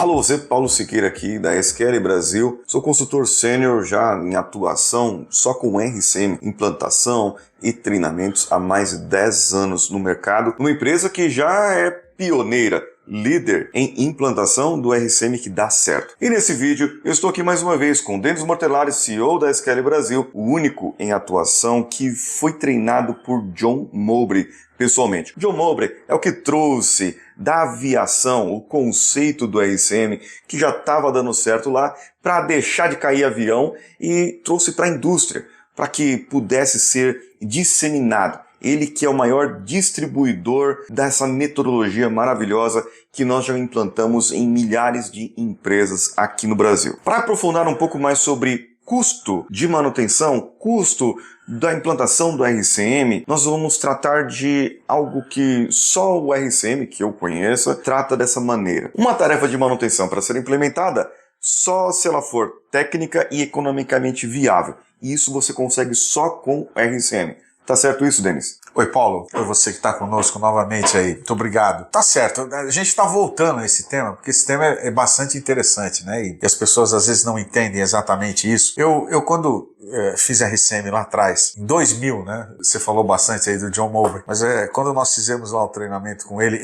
Alô, você, Paulo Siqueira aqui da SQL Brasil. Sou consultor sênior já em atuação só com RCM, implantação e treinamentos há mais de 10 anos no mercado, numa empresa que já é pioneira, líder em implantação do RCM que dá certo. E nesse vídeo eu estou aqui mais uma vez com Denis Mortellari, CEO da SQL Brasil, o único em atuação que foi treinado por John Mowbray pessoalmente. John Mowbray é o que trouxe da aviação o conceito do RCM que já estava dando certo lá para deixar de cair avião e trouxe para a indústria para que pudesse ser disseminado. Ele que é o maior distribuidor dessa metodologia maravilhosa que nós já implantamos em milhares de empresas aqui no Brasil. Para aprofundar um pouco mais sobre custo de manutenção, custo da implantação do RCM, nós vamos tratar de algo que só o RCM, que eu conheça, trata dessa maneira. Uma tarefa de manutenção para ser implementada só se ela for técnica e economicamente viável. E isso você consegue só com o RCM. Tá certo isso, Denis? Oi, Paulo. Oi, você que está conosco novamente aí. Muito obrigado. Tá certo. A gente está voltando a esse tema, porque esse tema é bastante interessante, né? E as pessoas às vezes não entendem exatamente isso. Eu quando fiz RCM lá atrás, em 2000, né? Você falou bastante aí do John Mowbray, mas quando nós fizemos lá o treinamento com ele,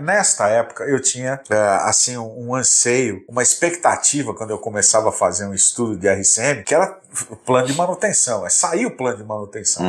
nesta época, eu tinha assim, um anseio, uma expectativa quando eu começava a fazer um estudo de RCM, que era o plano de manutenção, sair o plano de manutenção.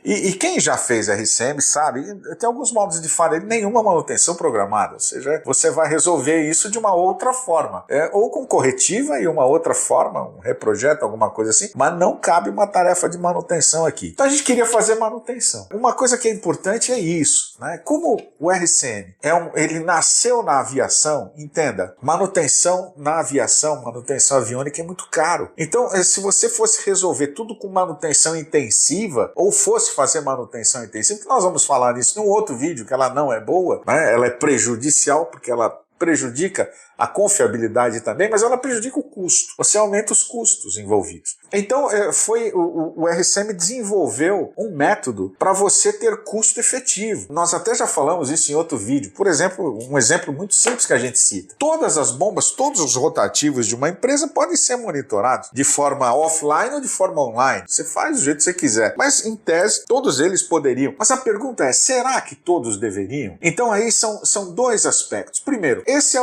E quem já fez RCM sabe, tem alguns modos de falha, nenhuma manutenção programada, ou seja, você vai resolver isso de uma outra forma, ou com corretiva e uma outra forma, um reprojeto, alguma coisa assim, mas não cabe uma tarefa de manutenção aqui. Então a gente queria fazer manutenção. Uma coisa que é importante é isso, né? Como o RCM ele nasceu na aviação, entenda, manutenção na aviação, manutenção aviônica é muito caro. Então se você fosse resolver tudo com manutenção intensiva, ou fosse fazer manutenção intensiva, que nós vamos falar nisso num outro vídeo, que ela não é boa, né? Ela é prejudicial, porque ela prejudica a confiabilidade também, mas ela prejudica o custo. Você aumenta os custos envolvidos. Então, o RCM desenvolveu um método para você ter custo efetivo. Nós até já falamos isso em outro vídeo. Por exemplo, um exemplo muito simples que a gente cita. Todas as bombas, todos os rotativos de uma empresa podem ser monitorados de forma offline ou de forma online. Você faz do jeito que você quiser. Mas, em tese, todos eles poderiam. Mas a pergunta é, será que todos deveriam? Então, aí são dois aspectos. Primeiro, esse é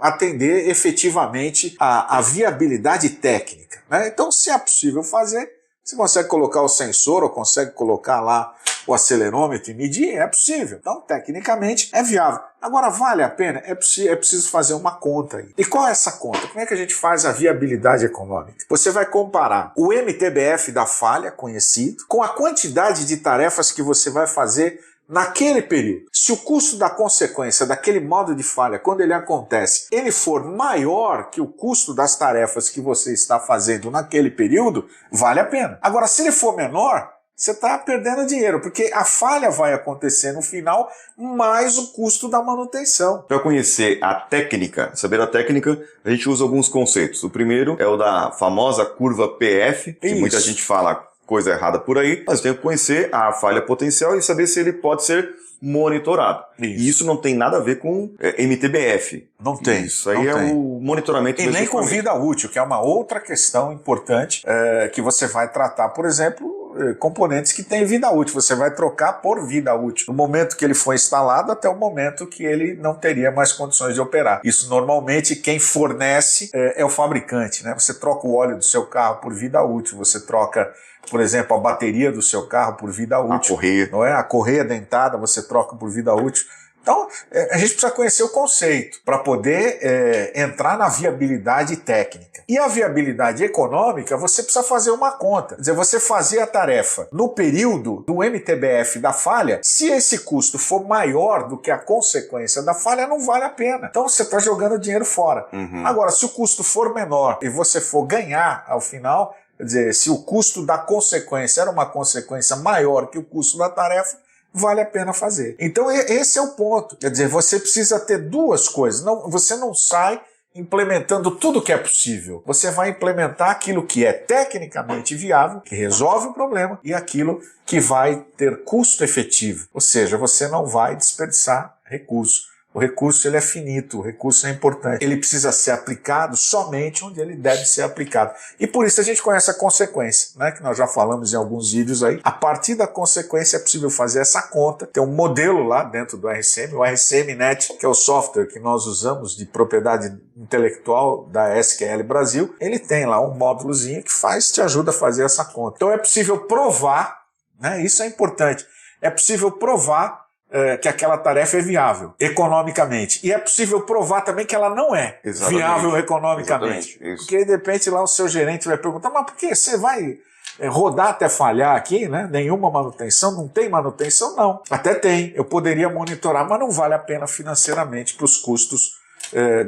atender efetivamente a viabilidade técnica, né? Então, se é possível fazer, você consegue colocar o sensor ou consegue colocar lá o acelerômetro e medir, é possível. Então, tecnicamente, é viável. Agora, vale a pena? É preciso fazer uma conta aí. E qual é essa conta? Como é que a gente faz a viabilidade econômica? Você vai comparar o MTBF da falha, conhecido, com a quantidade de tarefas que você vai fazer naquele período. Se o custo da consequência daquele modo de falha, quando ele acontece, ele for maior que o custo das tarefas que você está fazendo naquele período, vale a pena. Agora, se ele for menor, você está perdendo dinheiro, porque a falha vai acontecer no final, mais o custo da manutenção. Para conhecer a técnica, saber a técnica, a gente usa alguns conceitos. O primeiro é o da famosa curva PF, que muita gente fala coisa errada por aí, mas tem que conhecer a falha potencial e saber se ele pode ser monitorado. E isso não tem nada a ver com MTBF. Não tem. Isso aí o monitoramento. E nem com vida útil, que é uma outra questão importante que você vai tratar, por exemplo, componentes que têm vida útil. Você vai trocar por vida útil. No momento que ele foi instalado até o momento que ele não teria mais condições de operar. Isso normalmente quem fornece é o fabricante, né? Você troca o óleo do seu carro por vida útil. Você troca, por exemplo, a bateria do seu carro por vida útil. A correia. Não é? A correia dentada você troca por vida útil. Então, a gente precisa conhecer o conceito para poder entrar na viabilidade técnica. E a viabilidade econômica, você precisa fazer uma conta. Quer dizer, você fazer a tarefa no período do MTBF da falha, se esse custo for maior do que a consequência da falha, não vale a pena. Então, você está jogando dinheiro fora. Agora, se o custo for menor e você for ganhar ao final, quer dizer, se o custo da consequência era uma consequência maior que o custo da tarefa, vale a pena fazer. Então esse é o ponto. Quer dizer, você precisa ter duas coisas. Você não sai implementando tudo que é possível. Você vai implementar aquilo que é tecnicamente viável, que resolve o problema, e aquilo que vai ter custo efetivo. Ou seja, você não vai desperdiçar recursos. O recurso ele é finito, o recurso é importante. Ele precisa ser aplicado somente onde ele deve ser aplicado. E por isso a gente conhece a consequência, né, que nós já falamos em alguns vídeos aí. A partir da consequência é possível fazer essa conta. Tem um modelo lá dentro do RCM, o RCM-Net, que é o software que nós usamos de propriedade intelectual da SQL Brasil. Ele tem lá um módulozinho que te ajuda a fazer essa conta. Então é possível provar, né, isso é importante, é possível provar que aquela tarefa é viável economicamente. E é possível provar também que ela não é viável economicamente. Porque de repente lá o seu gerente vai perguntar, mas por que você vai rodar até falhar aqui, né? Nenhuma manutenção, não tem manutenção? Não. Até tem, eu poderia monitorar, mas não vale a pena financeiramente para os custos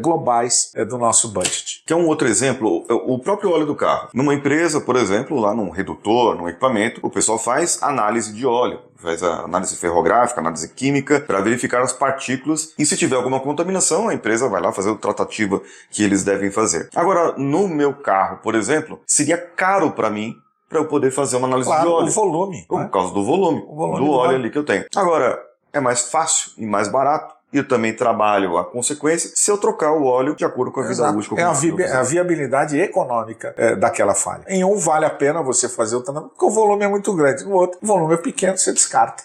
globais do nosso budget. Que é um outro exemplo, o próprio óleo do carro. Numa empresa, por exemplo, lá num redutor, num equipamento, o pessoal faz análise de óleo, faz a análise ferrográfica, análise química, para verificar as partículas, e se tiver alguma contaminação, a empresa vai lá fazer a tratativa que eles devem fazer. Agora, no meu carro, por exemplo, seria caro para mim para eu poder fazer uma análise de óleo. O volume. Por causa do volume do óleo ali que eu tenho. Agora, é mais fácil e mais barato. E eu também trabalho a consequência se eu trocar o óleo de acordo com a vida útil. É a viabilidade econômica daquela falha. Em um vale a pena você fazer o tratamento, porque o volume é muito grande. No outro, o volume é pequeno, você descarta.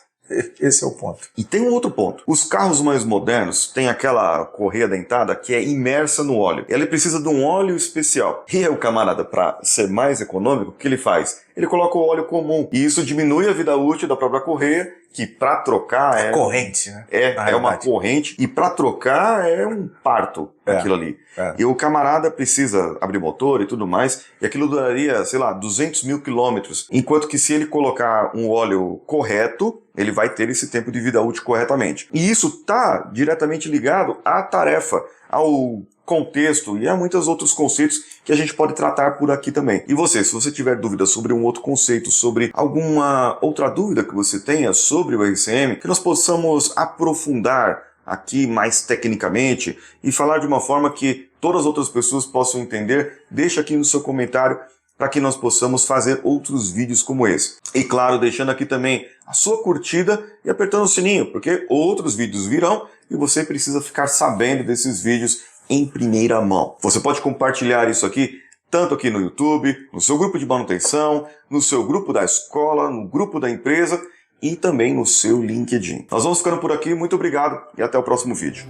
Esse é o ponto. E tem um outro ponto. Os carros mais modernos têm aquela correia dentada que é imersa no óleo. Ela precisa de um óleo especial. E aí o camarada, para ser mais econômico, o que ele faz? Ele coloca o óleo comum. E isso diminui a vida útil da própria correia, que para trocar é corrente, né? É uma corrente. E para trocar é um parto, aquilo ali. E o camarada precisa abrir motor e tudo mais, e aquilo duraria, sei lá, 200 mil quilômetros. Enquanto que se ele colocar um óleo correto, ele vai ter esse tempo de vida útil corretamente. E isso está diretamente ligado à tarefa, ao contexto e a muitos outros conceitos que a gente pode tratar por aqui também. E você, se você tiver dúvidas sobre um outro conceito, sobre alguma outra dúvida que você tenha sobre o RCM, que nós possamos aprofundar aqui mais tecnicamente e falar de uma forma que todas as outras pessoas possam entender, deixa aqui no seu comentário para que nós possamos fazer outros vídeos como esse. E claro, deixando aqui também a sua curtida e apertando o sininho, porque outros vídeos virão e você precisa ficar sabendo desses vídeos em primeira mão. Você pode compartilhar isso aqui, tanto aqui no YouTube, no seu grupo de manutenção, no seu grupo da escola, no grupo da empresa e também no seu LinkedIn. Nós vamos ficando por aqui, muito obrigado e até o próximo vídeo.